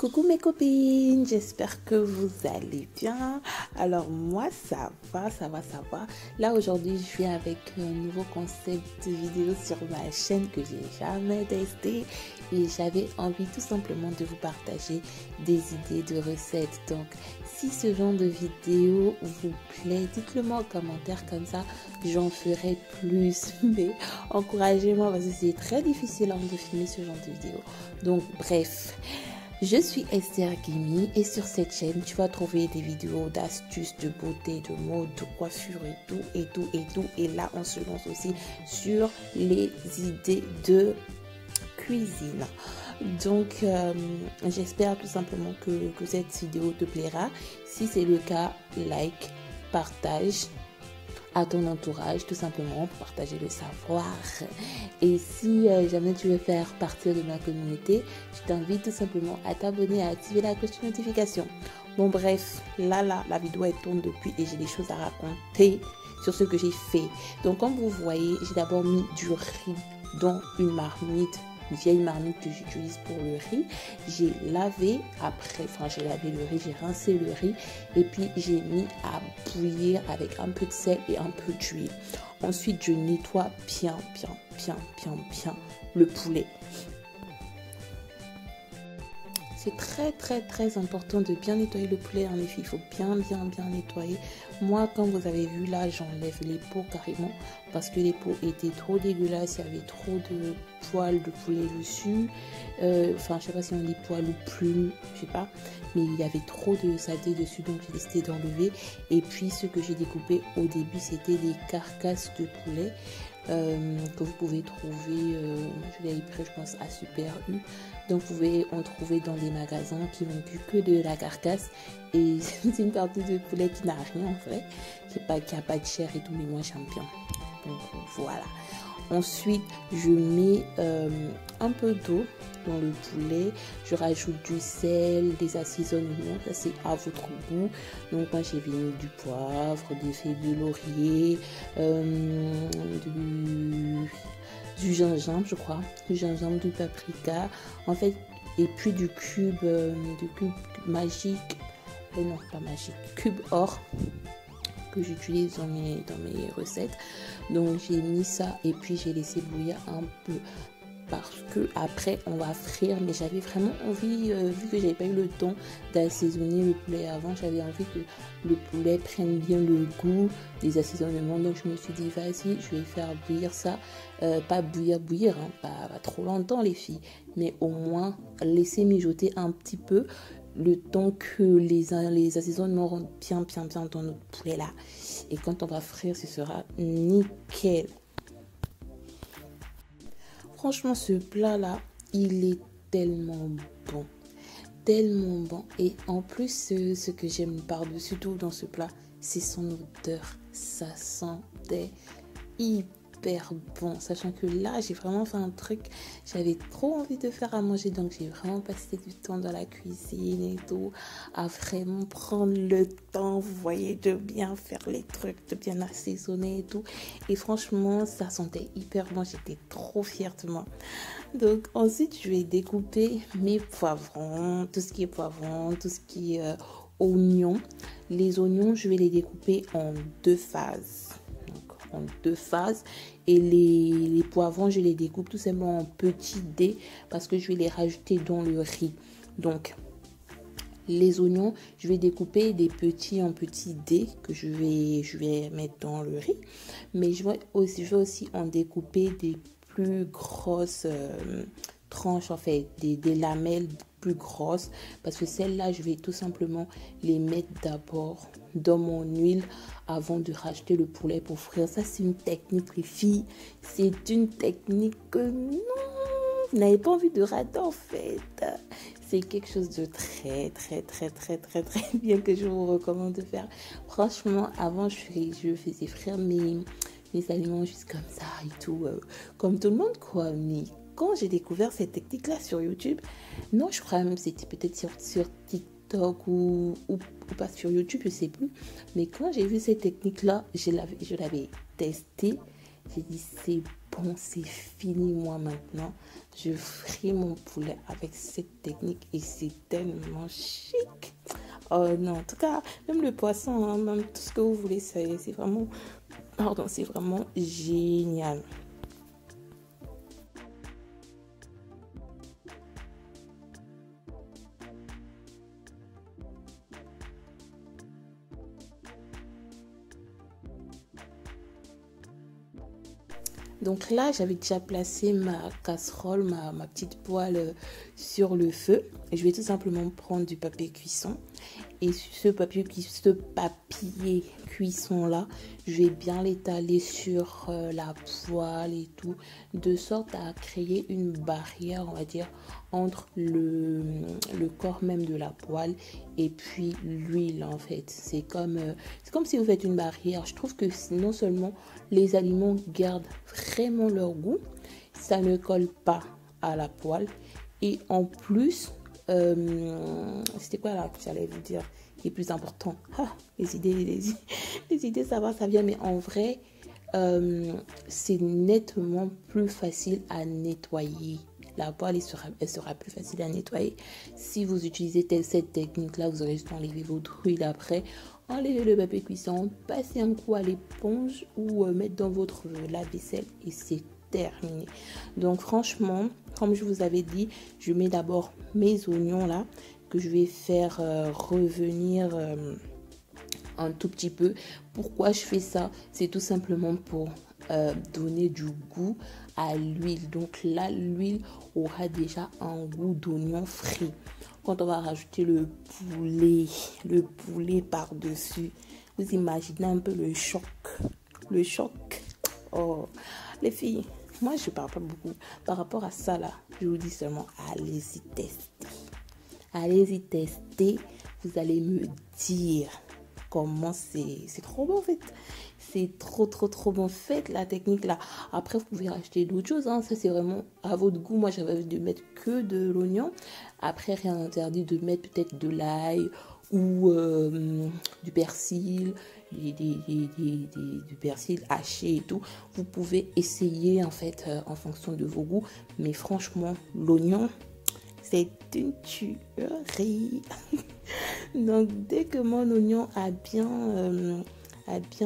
Coucou mes copines, j'espère que vous allez bien. Alors moi ça va. Là aujourd'hui je viens avec un nouveau concept de vidéo sur ma chaîne que j'ai jamais testé et j'avais envie tout simplement de vous partager des idées de recettes. Donc si ce genre de vidéo vous plaît, dites-le moi en commentaire, comme ça j'en ferai plus. Mais encouragez-moi parce que c'est très difficile de filmer ce genre de vidéo. Donc bref. Je suis Esther Guimi et sur cette chaîne, tu vas trouver des vidéos d'astuces, de beauté, de mode, de coiffure et tout. Et là, on se lance aussi sur les idées de cuisine. Donc, j'espère tout simplement que cette vidéo te plaira. Si c'est le cas, like, partage à ton entourage tout simplement pour partager le savoir. Et si jamais tu veux faire partie de ma communauté, je t'invite tout simplement à t'abonner et à activer la cloche de notification. Bon bref, là la vidéo elle tourne depuis et j'ai des choses à raconter sur ce que j'ai fait. Donc comme vous voyez, j'ai d'abord mis du riz dans une marmite, une vieille marmite que j'utilise pour le riz. J'ai lavé j'ai lavé le riz, j'ai rincé le riz et puis j'ai mis à bouillir avec un peu de sel et un peu d'huile. Ensuite, je nettoie bien le poulet. C'est très important de bien nettoyer le poulet. En effet, il faut bien nettoyer. Moi, comme vous avez vu là, j'enlève les peaux carrément parce que les peaux étaient trop dégueulasses. Il y avait trop de poils de poulet dessus. Je sais pas si on dit poils ou plumes, je sais pas. Mais il y avait trop de saleté dessus, donc j'ai décidé d'enlever. Et puis, ce que j'ai découpé au début, c'était des carcasses de poulet. Que vous pouvez trouver, je l'ai pris je pense à Super U, donc vous pouvez en trouver dans des magasins qui vendent que de la carcasse et c'est une partie de poulet qui n'a rien en fait, qui a pas de chair et tout, mais moi j'aime bien. Donc voilà. Ensuite, je mets un peu d'eau dans le poulet. Je rajoute du sel, des assaisonnements. Ça, c'est à votre goût. Donc, moi, j'ai mis du poivre, des feuilles de laurier, du gingembre, je crois. Du gingembre, du paprika. En fait, et puis du cube magique. Non, pas magique. Cube or que j'utilise dans mes recettes. Donc j'ai mis ça et puis j'ai laissé bouillir un peu parce que après on va frire, mais j'avais vraiment envie, vu que j'avais pas eu le temps d'assaisonner le poulet avant, j'avais envie que le poulet prenne bien le goût des assaisonnements. Donc je me suis dit vas-y, je vais faire bouillir ça, pas bouillir pas trop longtemps les filles, mais au moins laisser mijoter un petit peu le temps que les assaisonnements rentrent bien dans notre poulet là. Et quand on va frire, ce sera nickel. Franchement, ce plat là, il est tellement bon. Et en plus, ce que j'aime par-dessus tout dans ce plat, c'est son odeur. Ça sentait hyper bon, sachant que là j'ai vraiment fait un truc, j'avais trop envie de faire à manger, donc j'ai vraiment passé du temps dans la cuisine et tout, à vraiment prendre le temps, vous voyez, de bien faire les trucs, de bien assaisonner et tout, et franchement ça sentait hyper bon, j'étais trop fière de moi. Donc ensuite je vais découper mes poivrons, tout ce qui est oignons. Les oignons, je vais les découper en deux phases. Et les poivrons, je les découpe tout simplement en petits dés parce que je vais les rajouter dans le riz. Donc les oignons, je vais découper des petits en petits dés que je vais mettre dans le riz, mais je vais aussi en découper des plus grosses tranches, en fait des lamelles plus grosses, parce que celles-là je vais tout simplement les mettre d'abord dans mon huile avant de rajouter le poulet pour frire. Ça c'est une technique les filles, c'est une technique que non, vous n'avez pas envie de rater en fait. C'est quelque chose de très bien que je vous recommande de faire. Franchement, avant je faisais frire mes aliments juste comme ça et tout, comme tout le monde quoi. Mais quand j'ai découvert cette technique là sur YouTube, non, je crois même c'était peut-être sur TikTok ou pas sur YouTube, je sais plus, mais quand j'ai vu cette technique là, je l'avais testé, j'ai dit c'est bon, c'est fini. Moi maintenant, je fris mon poulet avec cette technique et c'est tellement chic. Oh non, en tout cas, même le poisson, hein, même tout ce que vous voulez, c'est vraiment, pardon, c'est vraiment génial. Donc là, j'avais déjà placé ma casserole, ma petite poêle sur le feu. Et je vais tout simplement prendre du papier cuisson. Et ce papier cuisson là, je vais bien l'étaler sur la poêle et tout, de sorte à créer une barrière, on va dire, entre le corps même de la poêle et puis l'huile en fait. C'est comme si vous faites une barrière. Je trouve que non seulement les aliments gardent vraiment leur goût, ça ne colle pas à la poêle et en plus, c'était quoi là que j'allais vous dire qui est plus important? Les idées ça va, ça vient, mais en vrai, c'est nettement plus facile à nettoyer. La poêle, elle sera plus facile à nettoyer. Si vous utilisez cette technique-là, vous aurez juste enlevé votre huile après, enlevez le papier cuisson, passez un coup à l'éponge ou mettre dans votre lave-vaisselle et c'est terminé. Donc franchement, comme je vous avais dit, je mets d'abord mes oignons là que je vais faire revenir un tout petit peu. Pourquoi je fais ça? C'est tout simplement pour donner du goût à l'huile. Donc là, l'huile aura déjà un goût d'oignon frit. Quand on va rajouter le poulet par-dessus, vous imaginez un peu le choc. Le choc. Oh, les filles, moi je parle pas beaucoup. Par rapport à ça là, je vous dis seulement, allez-y tester. Allez-y tester. Vous allez me dire comment c'est trop bon en fait. C'est trop bon. Faites la technique là. Après, vous pouvez racheter d'autres choses. Hein. Ça, c'est vraiment à votre goût. Moi, j'avais de mettre que de l'oignon. Après, rien n'interdit de mettre peut-être de l'ail ou du persil, du persil haché et tout. Vous pouvez essayer en fait en fonction de vos goûts. Mais franchement, l'oignon, c'est une tuerie. Donc, dès que mon oignon a bien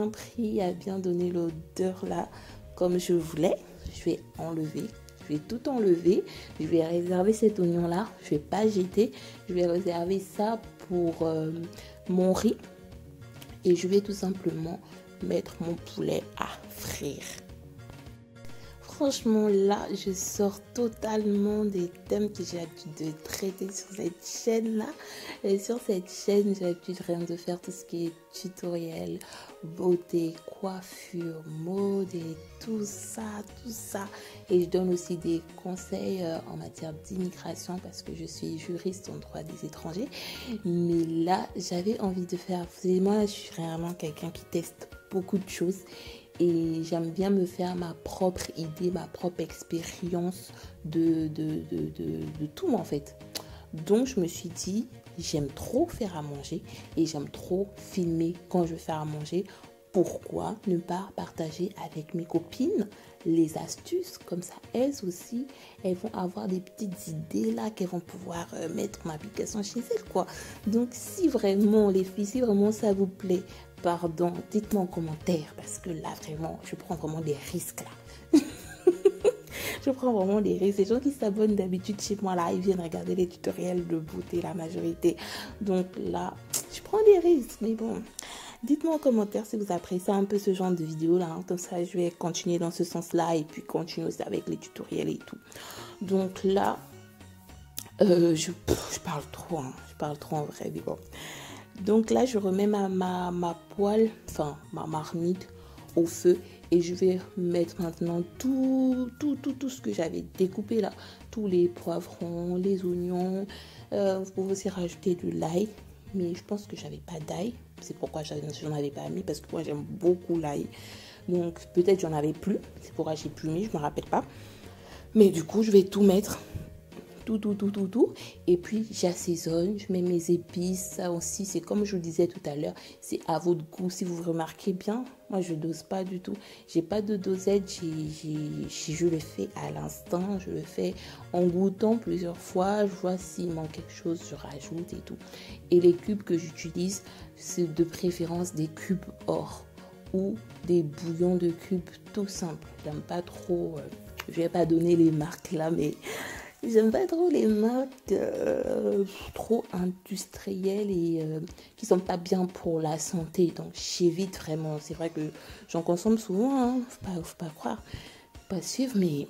pris, a bien donné l'odeur là, comme je voulais, je vais enlever. Je vais tout enlever. Je vais réserver cet oignon là. Je vais pas jeter. Je vais réserver ça pour mon riz. Et je vais tout simplement mettre mon poulet à frire. Franchement, là, je sors totalement des thèmes que j'ai l'habitude de traiter sur cette chaîne-là. Et sur cette chaîne, j'ai l'habitude vraiment de faire tout ce qui est tutoriel, beauté, coiffure, mode et tout ça. Et je donne aussi des conseils en matière d'immigration parce que je suis juriste en droit des étrangers. Mais là, j'avais envie de faire... Moi, je suis vraiment quelqu'un qui teste beaucoup de choses. Et j'aime bien me faire ma propre idée, ma propre expérience de tout en fait. Donc je me suis dit, j'aime trop faire à manger et j'aime trop filmer quand je vais faire à manger. Pourquoi ne pas partager avec mes copines les astuces? Comme ça, elles aussi, elles vont avoir des petites idées là qu'elles vont pouvoir mettre en application chez elles, quoi. Donc, si vraiment, les filles, si vraiment ça vous plaît, pardon, dites-moi en commentaire parce que là, vraiment, je prends vraiment des risques là. Je prends vraiment des risques. Les gens qui s'abonnent d'habitude chez moi là, ils viennent regarder les tutoriels de beauté, la majorité. Donc là, je prends des risques, mais bon... Dites-moi en commentaire si vous appréciez un peu ce genre de vidéo là. Hein. Comme ça, je vais continuer dans ce sens-là et puis continuer aussi avec les tutoriels et tout. Donc là, je parle trop. Hein. Je parle trop en vrai. Mais bon. Donc là, je remets ma poêle, enfin ma marmite au feu. Et je vais mettre maintenant tout ce que j'avais découpé là. Tous les poivrons, les oignons. Vous pouvez aussi rajouter de l'ail. Mais je pense que j'avais pas d'ail. C'est pourquoi j'en avais pas mis. Parce que moi, j'aime beaucoup l'ail. Donc, peut-être j'en avais plus. C'est pourquoi j'ai plus mis. Je me rappelle pas. Mais du coup, je vais tout mettre. tout. Et puis, j'assaisonne, je mets mes épices. Ça aussi, c'est comme je vous disais tout à l'heure, c'est à votre goût. Si vous remarquez bien, moi, je dose pas du tout. J'ai pas de dosette, je le fais à l'instant. Je le fais en goûtant plusieurs fois. Je vois s'il manque quelque chose, je rajoute et tout. Et les cubes que j'utilise, c'est de préférence des cubes or ou des bouillons de cubes tout simples. J'aime pas trop, je vais pas donner les marques là, mais j'aime pas trop les marques trop industrielles et qui sont pas bien pour la santé. Donc j'évite vraiment. C'est vrai que j'en consomme souvent, hein, faut pas croire, pas suivre, mais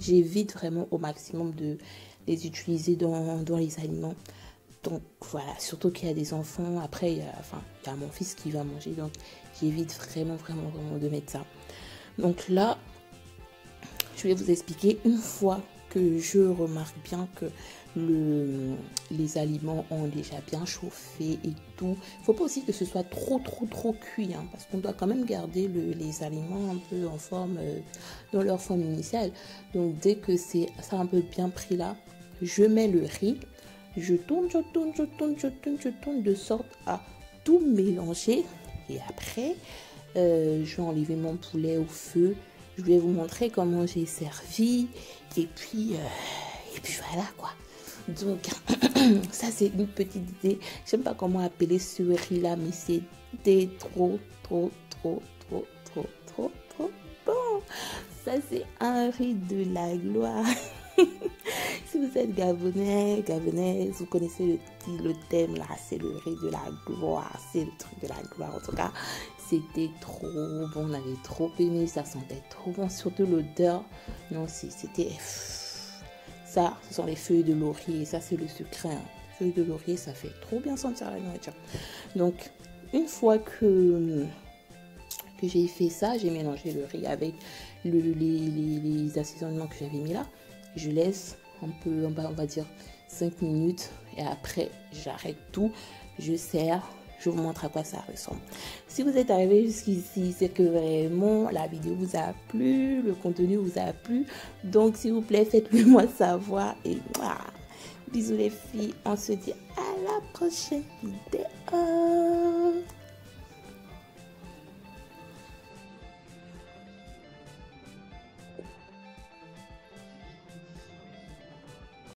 j'évite vraiment au maximum de les utiliser dans les aliments. Donc voilà, surtout qu'il y a des enfants. Après, il y a mon fils qui va manger. Donc j'évite vraiment de mettre ça. Donc là, je vais vous expliquer une fois que je remarque bien que les aliments ont déjà bien chauffé et tout. Il ne faut pas aussi que ce soit trop cuit, hein, parce qu'on doit quand même garder les aliments un peu en forme, dans leur forme initiale. Donc dès que ça a un peu bien pris là, je mets le riz. Je tourne de sorte à tout mélanger. Et après, je vais enlever mon poulet au feu. Je vais vous montrer comment j'ai servi. Et puis voilà quoi. Donc, ça c'est une petite idée. Je sais pas comment appeler ce riz-là, mais c'était trop bon. Ça c'est un riz de la gloire. Si vous êtes gabonaise, vous connaissez le thème là, c'est le riz de la gloire, c'est le truc de la gloire. En tout cas, c'était trop bon, on avait trop aimé, ça sentait trop bon, surtout l'odeur. Non, c'était ça, ce sont les feuilles de laurier, ça c'est le secret. Hein. Les feuilles de laurier, ça fait trop bien sentir la nourriture. Donc, une fois que j'ai fait ça, j'ai mélangé le riz avec les assaisonnements que j'avais mis là. Je laisse un peu, on va dire 5 minutes et après j'arrête tout, je sers, je vous montre à quoi ça ressemble. Si vous êtes arrivé jusqu'ici, c'est que vraiment la vidéo vous a plu, le contenu vous a plu. Donc s'il vous plaît, faites-le moi savoir et bisous les filles, on se dit à la prochaine vidéo.